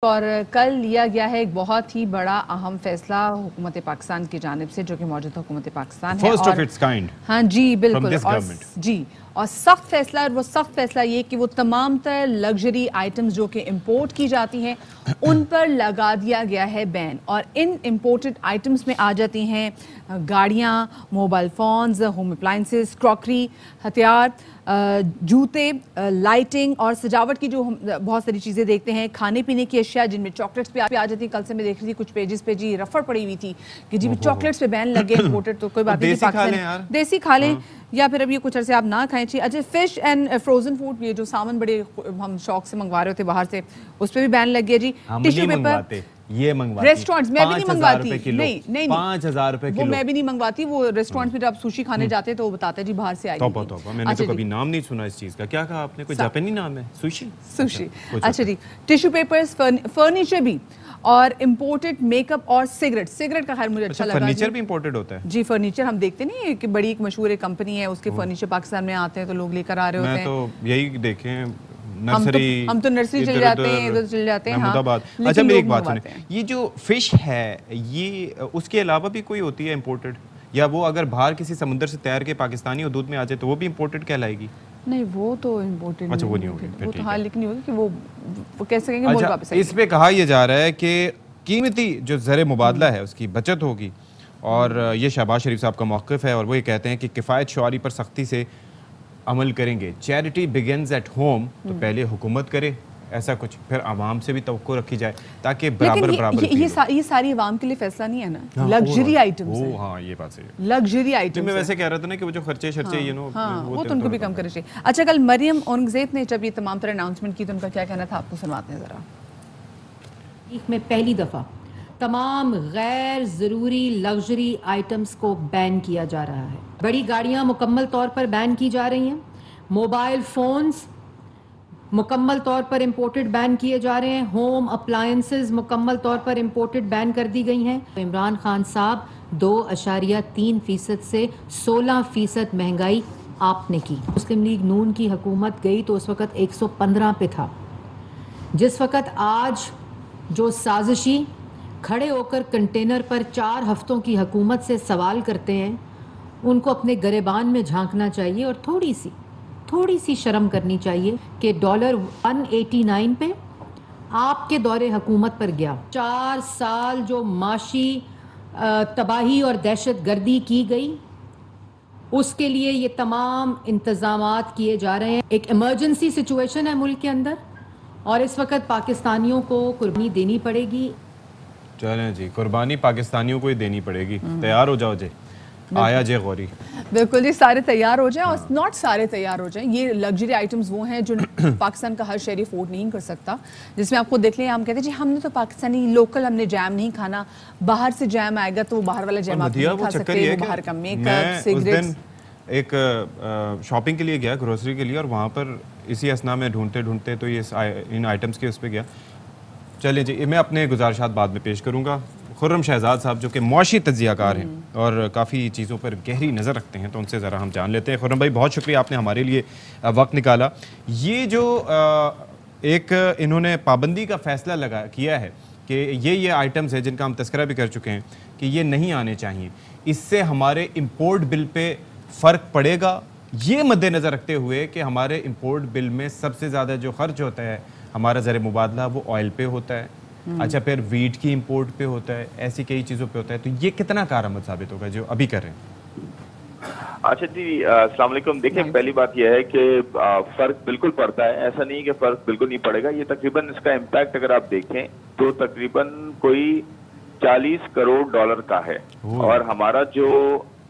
और कल लिया गया है एक बहुत ही बड़ा अहम फैसला हुकूमत पाकिस्तान की जानिब से, जो कि मौजूदा हुकूमत पाकिस्तान है फर्स्ट ऑफ इट्स काइंड। हाँ जी बिल्कुल। और सख्त फैसला, और वो सख्त फैसला ये कि वो तमाम तर लग्जरी आइटम्स जो कि इंपोर्ट की जाती हैं उन पर लगा दिया गया है बैन। और इन इंपोर्टेड आइटम्स में आ जाती हैं गाड़ियाँ, mobile phones, home appliances, crockery, हथियार, जूते, लाइटिंग और सजावट की जो हम बहुत सारी चीज़ें देखते हैं, खाने पीने की अशिया जिनमें चॉकलेट्स पे आ जाती हैं। कल से मैं देख रही थी कुछ पेजेस पे जी रफड़ पड़ी हुई थी कि जी चॉकलेट्स पे बैन लगे इंपोर्टेड, तो कोई बात नहीं, देसी खा लें या फिर अब ये कुछ अर्से आप ना खाएं चाहिए। अच्छा, फिश एंड फ्रोजन फूड, ये जो सामान बड़े हम शौक से मंगवा रहे होते बाहर से, उस पर भी बैन लग गया जी। टिश्यू पेपर ये मंगवाती, रेस्टोरेंट्स में भी नहीं मंगवाती, नहीं 5,000 रुपए किलो, वो मैं भी नहीं मंगवाती। वो रेस्टोरेंट्स में जब आप सुशी खाने जाते हैं तो वो बताते हैं जी बाहर से आई है। मैंने तो कभी नाम नहीं सुना इस चीज का। क्या कहा आपने? कोई जापानी नाम है? सुशी। अच्छा जी। टिश्यू पेपर्स, फर्नीचर भी, और इंपोर्टेड मेकअप और सिगरेट का खैर मुझे अच्छा लगा। फर्नीचर भी इंपोर्टेड होता है जी। फर्नीचर हम देखते नहीं कि बड़ी एक मशहूर एक कंपनी है, उसके फर्नीचर पाकिस्तान में आते हैं तो लोग लेकर आ रहे होते हैं। मैं तो यही देखे नर्सरी, हम तो नर्सरी चले जाते हैं, इधर चले जाते हैं। हाँ, अच्छा मेरी एक बात सुने, ये जो फिश है ये उसके अलावा भी कोई होती है इंपोर्टेड, या वो अगर बाहर किसी समुद्र से तैर के पाकिस्तानी और दूध में आ जाए तो वो भी इंपोर्टेड कहलाएगी? नहीं, वो तो इम्पोर्टेड। अच्छा, वो नहीं होगी, वो तो हाँ, लेकिन नहीं होगी कि वो कैसे कहेंगे। अच्छा, इस पे कहा यह जा रहा है कि कीमती जो ज़र मुबादला है उसकी बचत होगी, और ये शहबाज शरीफ साहब का मौक़िफ़ है, और वो ये कहते हैं कि किफ़ायत शुआरी पर सख्ती से अमल करेंगे। चैरिटी बिगिंस एट होम, तो पहले हुकूमत करे ऐसा कुछ, फिर आवाम से भी तवक्को रखी जाए ताकि बराबर ये सारी आवाम के लिए फैसला नहीं है ना। लग्जरी आइटम्स है। हाँ, ये बात सही है, लग्जरी आइटम्स। मैं वैसे कह रहा था ना कि वो जो खर्चे यू नो वो तो उनको भी कम करना चाहिए। अच्छा, कल मरियम औरंगज़ेब ने जब ये तमाम तरह अनाउंसमेंट की तो उनका क्या कहना था, आपको सुनवाते हैं जरा। में पहली दफ़ा तमाम गैर ज़रूरी लग्जरी आइटम्स को बैन किया जा रहा है। बड़ी गाड़ियां मुकम्मल तौर पर बैन की जा रही हैं। मोबाइल फ़ोन्स मुकम्मल तौर पर इंपोर्टेड बैन किए जा रहे हैं। होम अप्लायंसेस मुकम्मल तौर पर इंपोर्टेड बैन कर दी गई हैं। इमरान खान साहब 2.3% से 16% महंगाई आपने की। मुस्लिम लीग नून की हुकूमत गई तो उस वक़्त 115 पे था। जिस वक़्त आज जो साजिशी खड़े होकर कंटेनर पर 4 हफ्तों की हुकूमत से सवाल करते हैं, उनको अपने गरेबान में झांकना चाहिए और थोड़ी सी शर्म करनी चाहिए कि डॉलर 189 पे आपके दौरे हुकूमत पर गया। 4 साल जो माशी तबाही और दहशत गर्दी की गई, उसके लिए ये तमाम इंतजामात किए जा रहे हैं। एक इमरजेंसी सिचुएशन है मुल्क के अंदर, और इस वक्त पाकिस्तानियों को कुर्बानी देनी पड़ेगी। चलें जी, कुर्बानी पाकिस्तानियों को ही देनी पड़ेगी। तैयार हो जाओ जी, आया जे गौरी। बिल्कुल जी, सारे तैयार हो जाएं। और नॉट सारे तैयार हो जाएं। ये लग्जरी आइटम्स वो हैं जो पाकिस्तान का हर शहरी अफोर्ड नहीं कर सकता। जिसमें आपको देख लें, हम कहते हैं जी हमने तो पाकिस्तानी लोकल, हमने जैम नहीं खाना, बाहर से जैम आएगा तो वो बाहर वाला जैम आप नहीं खा सकते, वो बाहर का मेकअप, सिगरेट्स। एक शॉपिंग के लिए गया, ग्रोसरी के लिए, और वहाँ पर इसी असना में ढूंढते तो ये इन आइटम्स के उस पर गया। चलिए जी, मैं अपने गुजारिशात बाद में पेश करूँगा। खुर्रम शहजाद साहब जो कि मुआशी तज्जियाकार हैं और काफ़ी चीज़ों पर गहरी नज़र रखते हैं, तो उनसे ज़रा हम जान लेते हैं। खुर्रम भाई, बहुत शुक्रिया, आपने हमारे लिए वक्त निकाला। ये जो एक इन्होंने पाबंदी का फ़ैसला किया है कि ये आइटम्स हैं जिनका हम तस्करा भी कर चुके हैं कि ये नहीं आने चाहिए, इससे हमारे इम्पोर्ट बिल पे फ़र्क पड़ेगा। ये मद्देनज़र रखते हुए कि हमारे इम्पोर्ट बिल में सबसे ज़्यादा जो खर्च होता है हमारा ज़र मुबादला, वो ऑयल पे होता है। अच्छा, फिर वीट की इंपोर्ट पे होता है, ऐसी कई चीज़ों पे होता है। तो ये कितना कारआमद साबित होगा जो अभी कर रहे हैं? अच्छा जी, अस्सलाम वालेकुम। देखिए, पहली बात यह है कि फ़र्क बिल्कुल पड़ता है, ऐसा नहीं कि फ़र्क बिल्कुल नहीं पड़ेगा। ये तकरीबन इसका इम्पैक्ट अगर आप देखें तो तकरीबन कोई 40 करोड़ डॉलर का है। और हमारा जो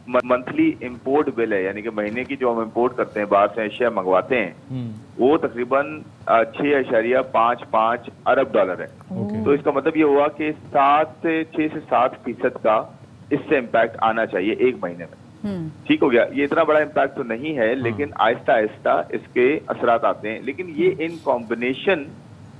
मंथली इंपोर्ट बिल है, यानी कि महीने की जो हम इंपोर्ट करते हैं, बाहर से एशिया मंगवाते हैं, वो तकरीबन 6.55 अरब डॉलर है। तो इसका मतलब ये हुआ कि 6 से 7% का इससे इम्पैक्ट आना चाहिए एक महीने में। ठीक हो गया, ये इतना बड़ा इम्पैक्ट तो नहीं है, लेकिन आहिस्ता आहिस्ता इसके असरात आते हैं। लेकिन ये in combination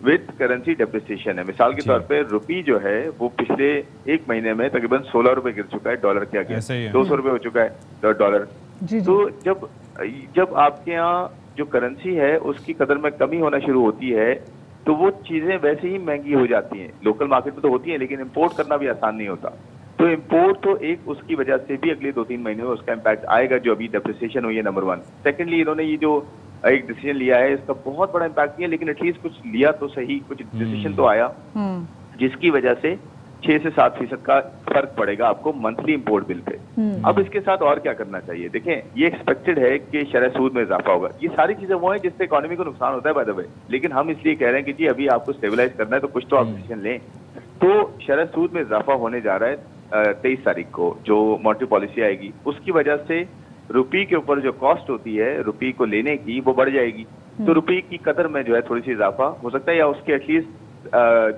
with currency depreciation है। मिसाल के तौर पे रुपी जो है वो पिछले एक महीने में तकरीबन 16 रुपए गिर चुका है, डॉलर के आगे 200 रुपए हो चुका है डॉलर। तो जब आपके यहाँ जो करेंसी है उसकी कदर में कमी होना शुरू होती है, तो वो चीजें वैसे ही महंगी हो जाती हैं। लोकल मार्केट में तो होती हैं, लेकिन इंपोर्ट करना भी आसान नहीं होता। तो इंपोर्ट तो एक उसकी वजह से भी अगले 2-3 महीने में उसका इम्पैक्ट आएगा, जो अभी डेप्रिसिएशन हुई है, नंबर 1। सेकेंडली, इन्होंने ये जो एक डिसीजन लिया है, इसका बहुत बड़ा इम्पैक्ट नहीं है, लेकिन एटलीस्ट कुछ लिया तो सही, कुछ डिसीजन तो आया, जिसकी वजह से 6 से 7% का फर्क पड़ेगा आपको मंथली इंपोर्ट बिल पे। अब इसके साथ और क्या करना चाहिए? देखें, ये एक्सपेक्टेड है कि शरह सूद में इजाफा होगा। ये सारी चीजें वो हैं जिससे इकोनॉमी को नुकसान होता है बाय द वे, लेकिन हम इसलिए कह रहे हैं कि जी अभी आपको स्टेबलाइज करना है तो कुछ तो आप डिसीजन लें। तो शरह सूद में इजाफा होने जा रहा है 23 तारीख को, जो मॉनेटरी पॉलिसी आएगी, उसकी वजह से रुपये के ऊपर जो कॉस्ट होती है रुपये को लेने की, वो बढ़ जाएगी। तो रुपये की कदर में जो है थोड़ी सी इजाफा हो सकता है, या उसके एटलीस्ट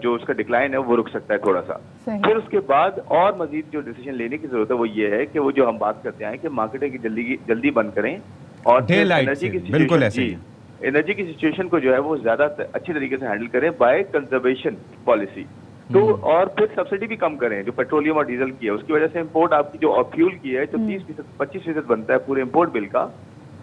जो उसका डिक्लाइन है वो रुक सकता है थोड़ा सा। फिर उसके बाद और मजीद जो डिसीजन लेने की जरूरत है वो ये है कि वो जो हम बात करते हैं कि मार्केटिंग की जल्दी बंद करें और एनर्जी की बिल्कुल ऐसे एनर्जी की सिचुएशन को जो है वो ज्यादा अच्छी तरीके से हैंडल करें बाय कंजर्वेशन पॉलिसी। तो और फिर सब्सिडी भी कम करें जो पेट्रोलियम और डीजल की है, उसकी वजह से इंपोर्ट आपकी जो फ्यूल की है जो 30-25% बनता है पूरे इंपोर्ट बिल का,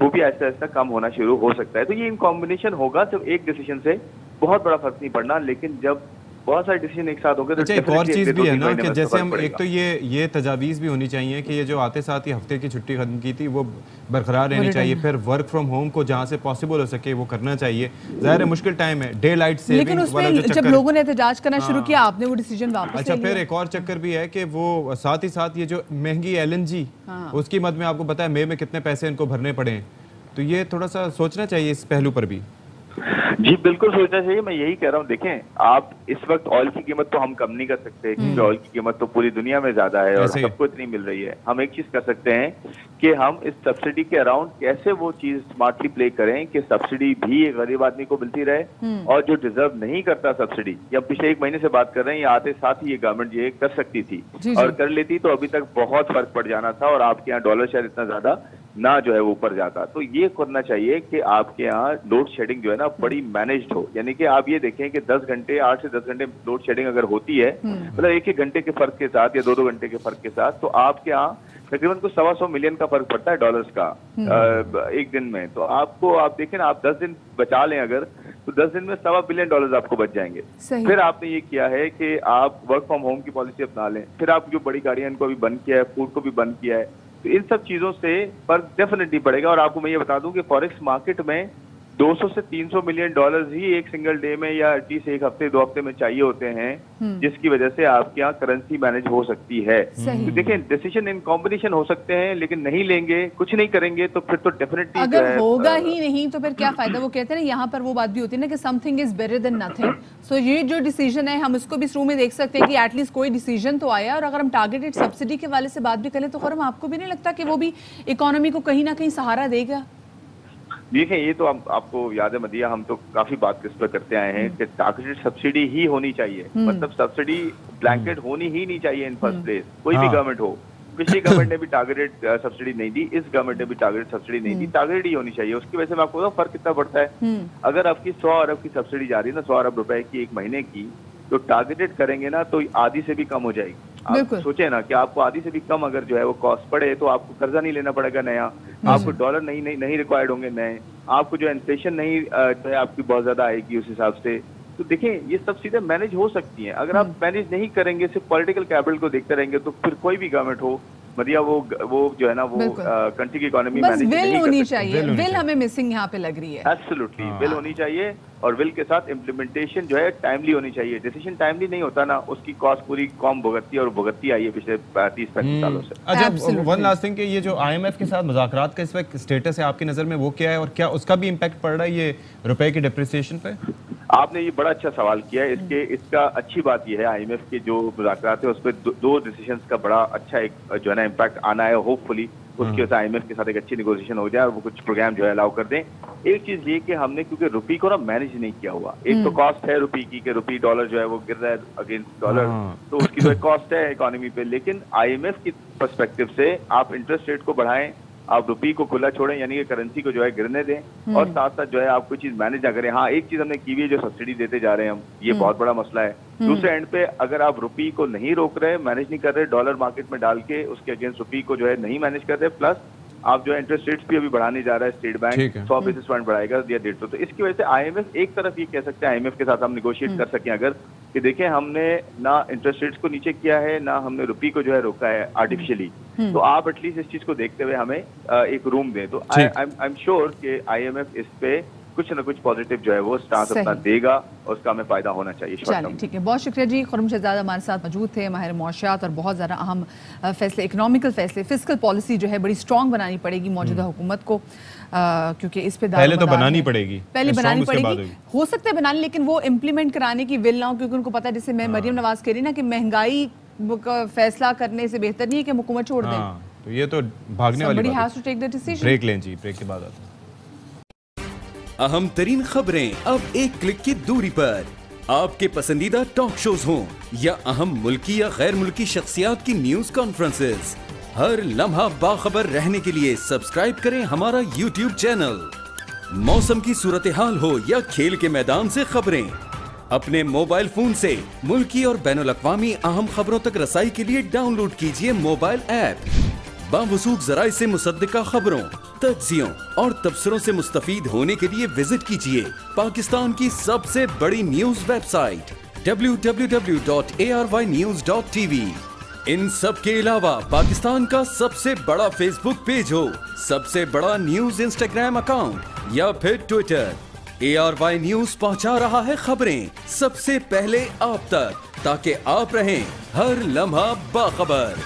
वो भी ऐसा ऐसा कम होना शुरू हो सकता है। तो ये इन कॉम्बिनेशन होगा, सिर्फ एक डिसीजन से बहुत बड़ा फर्क नहीं पड़ना, लेकिन जब बहुत सारे डिसीजन एक साथ होंगे तो एक और चीज भी है ना कि जैसे हम एक तो ये तजावीज़ भी होनी चाहिए कि ये जो आते साथ ही हफ्ते की छुट्टी खत्म की थी वो बरकरार रहनी चाहिए। फिर वर्क फ्रॉम होम को जहाँ से पॉसिबल हो सके वो करना चाहिए। ज़ाहिर है मुश्किल टाइम है, डे लाइट सेविंग, लेकिन उसमें जब लोगों ने एहतजाज करना शुरू किया आपने वो डिसीजन वापस अच्छा, फिर एक और चक्कर भी है कि वो साथ ही साथ ये जो महंगी LNG उसकी मद में आपको पता है मई में कितने पैसे इनको भरने पड़े, तो ये थोड़ा सा सोचना चाहिए इस पहलू पर भी। जी बिल्कुल सोचना चाहिए, मैं यही कह रहा हूँ। देखें, आप इस वक्त ऑयल की कीमत तो हम कम नहीं कर सकते क्योंकि ऑयल की कीमत तो पूरी दुनिया में ज्यादा है और सबको इतनी मिल रही है। हम एक चीज कर सकते हैं कि हम इस सब्सिडी के अराउंड कैसे वो चीज स्मार्टली प्ले करें कि सब्सिडी भी एक गरीब आदमी को मिलती रहे और जो डिजर्व नहीं करता सब्सिडी, या पिछले 1 महीने से बात कर रहे हैं, या आते साथ ही ये गवर्नमेंट ये कर सकती थी और कर लेती तो अभी तक बहुत फर्क पड़ जाना था और आपके यहाँ डॉलर शायद इतना ज्यादा ना जो है वो ऊपर जाता। तो ये करना चाहिए कि आपके यहाँ लोड शेडिंग जो है ना बड़ी मैनेज्ड हो, यानी कि आप ये देखें कि 10 घंटे 8 से 10 घंटे लोड शेडिंग अगर होती है, मतलब 1-1 घंटे के फर्क के साथ या 2-2 घंटे के फर्क के साथ, तो आपके यहाँ तकरीबन कुछ 125 मिलियन का फर्क पड़ता है डॉलर्स का एक दिन में। तो आपको आप देखें ना, आप 10 दिन बचा लें अगर, तो 10 दिन में $1.25 बिलियन आपको बच जाएंगे। फिर आपने ये किया है कि आप वर्क फ्रॉम होम की पॉलिसी अपना लें, फिर आप जो बड़ी गाड़ियां इनको अभी बंद किया है, फूड को भी बंद किया है, तो इन सब चीजों से फर्क डेफिनेटली पड़ेगा। और आपको मैं ये बता दूं कि फॉरेक्स मार्केट में 200 से 300 मिलियन डॉलर्स ही एक सिंगल डे में या एटलीस्ट एक हफ्ते 2 हफ्ते में चाहिए होते हैं, जिसकी वजह से आपके यहाँ करेंसी मैनेज हो सकती है। तो देखें, डिसीजन इन कॉम्बिनेशन हो सकते हैं, लेकिन नहीं लेंगे, कुछ नहीं करेंगे तो फिर तो डेफिनेटली अगर होगा ही नहीं तो फिर क्या फायदा। वो कहते हैं ना, यहाँ पर वो बात भी होती है ना कि something is better than nothing. So ये जो डिसीजन है हम इसको भी शुरू में देख सकते हैं कि एटलीस्ट कोई डिसीजन तो आया। और अगर हम टारगेटेड सब्सिडी के वाले से बात भी करें तो खैर आपको भी नहीं लगता कि वो भी इकोनॉमी को कहीं ना कहीं सहारा देगा? देखें, ये तो आपको याद है मदिया, हम तो काफी बात इस पर करते आए हैं कि टारगेटेड सब्सिडी ही होनी चाहिए। मतलब सब्सिडी ब्लैंकेट होनी ही नहीं चाहिए इन फर्स्ट प्लेस, कोई भी गवर्नमेंट हो। पिछली गवर्नमेंट ने भी टारगेटेड सब्सिडी नहीं दी, इस गवर्नमेंट ने भी टारगेटेड सब्सिडी नहीं दी, टारगेटेड ही होनी चाहिए। उसकी वजह से मैं आपको बताऊं फर्क कितना पड़ता है। अगर आपकी 100 अरब की सब्सिडी जा रही है ना, 100 अरब रुपए की एक महीने की, तो टारगेटेड करेंगे ना तो आधी से भी कम हो जाएगी। आप सोचे ना कि आपको आधी से भी कम अगर जो है वो कॉस्ट पड़े तो आपको कर्जा नहीं लेना पड़ेगा नया, आपको डॉलर नहीं रिक्वायर्ड होंगे नए, आपको जो इन्फ्लेशन नहीं जो है आपकी बहुत ज्यादा आएगी उस हिसाब से। तो देखें, ये सब चीजें मैनेज हो सकती हैं। अगर आप मैनेज नहीं करेंगे, सिर्फ पॉलिटिकल कैपिटल को देखते रहेंगे, तो फिर कोई भी गवर्नमेंट हो मदिया, वो जो है ना वो कंट्री की इकोनॉमी मैनेज नहीं होनी चाहिए। विल हमें मिसिंग यहाँ पे लग रही है। एब्सोल्युटली विल होनी चाहिए और विल के साथ इम्प्लीमेंटेशन जो है टाइमली होनी चाहिए। डिसीजन टाइमली नहीं होता ना, उसकी कॉस्ट पूरी कॉम भुगतती है और भुगतती आई है पिछले 30-35 सालों से। अच्छा, वन लास्ट थिंग कि ये जो IMF के साथ मुज़ाकरात का इस वक्त स्टेटस है आपकी नजर में, वो क्या है और क्या उसका भी इम्पैक्ट पड़ रहा है ये रुपए की डिप्रिसिएशन पे? आपने ये बड़ा अच्छा सवाल किया है। इसका अच्छी बात यह है, IMF के जो मुज़ाकरात है उस पर 2 डिसीजंस का बड़ा अच्छा एक जो है ना इम्पैक्ट आना है। होपफुली उसकी वजह से IMF के साथ एक अच्छी नेगोशिएशन हो जाए और वो कुछ प्रोग्राम जो है अलाउ कर दें। एक चीज ये कि हमने क्योंकि रुपये को ना मैनेज नहीं किया हुआ, एक तो कॉस्ट है रुपये की कि रुपये डॉलर जो है वो गिर रहा है अगेंस्ट डॉलर, तो उसकी तो एक कॉस्ट है इकोनॉमी पे। लेकिन IMF की पर्सपेक्टिव से आप इंटरेस्ट रेट को बढ़ाएं, आप रुपये को खुला छोड़ें, यानी कि करेंसी को जो है गिरने दें और साथ साथ जो है आप कोई चीज मैनेज ना करें। हाँ, एक चीज हमने की हुई है, जो सब्सिडी देते जा रहे हैं हम, ये बहुत बड़ा मसला है। दूसरे एंड पे अगर आप रुपये को नहीं रोक रहे, मैनेज नहीं कर रहे, डॉलर मार्केट में डाल के उसके अगेंस्ट रुपये को जो है नहीं मैनेज कर रहे, प्लस आप जो है इंटरेस्ट रेट्स भी अभी बढ़ाने जा रहा है स्टेट बैंक, 100 बेसिस पॉइंट बढ़ाएगा या 150। तो इसकी वजह से IMF एक तरफ ये कह सकते हैं, IMF के साथ हम निगोशिएट कर सकें अगर, कि देखें हमने ना इंटरेस्ट रेट्स को नीचे किया है, ना हमने रुपये को जो है रोका है आर्टिफिशियली, तो आप एटलीस्ट इस चीज को देखते हुए हमें एक रूम दें। तो आई एम श्योर कि IMF इस पे कुछ ना कुछ पॉजिटिव जो है वो स्टांस अपना देगा और उसका हमें फायदा होना चाहिए। चलिए ठीक है, बहुत शुक्रिया जी। खुर्रम शहजाद हमारे साथ मौजूद थे, माहिर मौशियात, और बहुत ज़्यादा अहम फैसले, इकोनॉमिकल फैसले, फिस्कल पॉलिसी जो है बड़ी स्ट्रॉन्ग बनानी पड़ेगी मौजूदा हुकूमत को, क्योंकि इस पे पहले तो बनानी पड़ेगी, पहले बनानी पड़ेगी, हो सकता है बनानी, लेकिन वो इम्प्लीमेंट कराने की विल ना हो, क्योंकि उनको पता है, जैसे मैं मरियम नवाज कह रही ना कि महंगाई का फैसला करने से बेहतर नहीं है कि हुकूमत छोड़ दें। तो ये तो भागने वाली बात है। ब्रेक लें जी, ब्रेक के बाद आते हैं। अहम तरीन खबरें अब एक क्लिक की दूरी पर, आपके पसंदीदा टॉक शोज हों या अहम मुल्की या गैर मुल्की शख्सियात की न्यूज कॉन्फ्रेंसेस, हर लम्हा बाखबर रहने के लिए सब्सक्राइब करें हमारा YouTube चैनल। मौसम की सूरत हाल हो या खेल के मैदान से खबरें, अपने मोबाइल फोन से मुल्की और बैनुल-अक़वामी अहम खबरों तक रसाई के लिए डाउनलोड कीजिए मोबाइल ऐप। बावसूख ज़राए से मुसद्दिका खबरों, तज्ज़ियों और तबसरों से मुस्तफीद होने के लिए विजिट कीजिए पाकिस्तान की सबसे बड़ी न्यूज वेबसाइट www.arYnews.tv। इन सब के अलावा पाकिस्तान का सबसे बड़ा फेसबुक पेज हो, सबसे बड़ा न्यूज इंस्टाग्राम अकाउंट या फिर ट्विटर, ARY न्यूज पहुंचा रहा है खबरें सबसे पहले आप तक, ताकि आप रहें हर लम्हा बाखबर।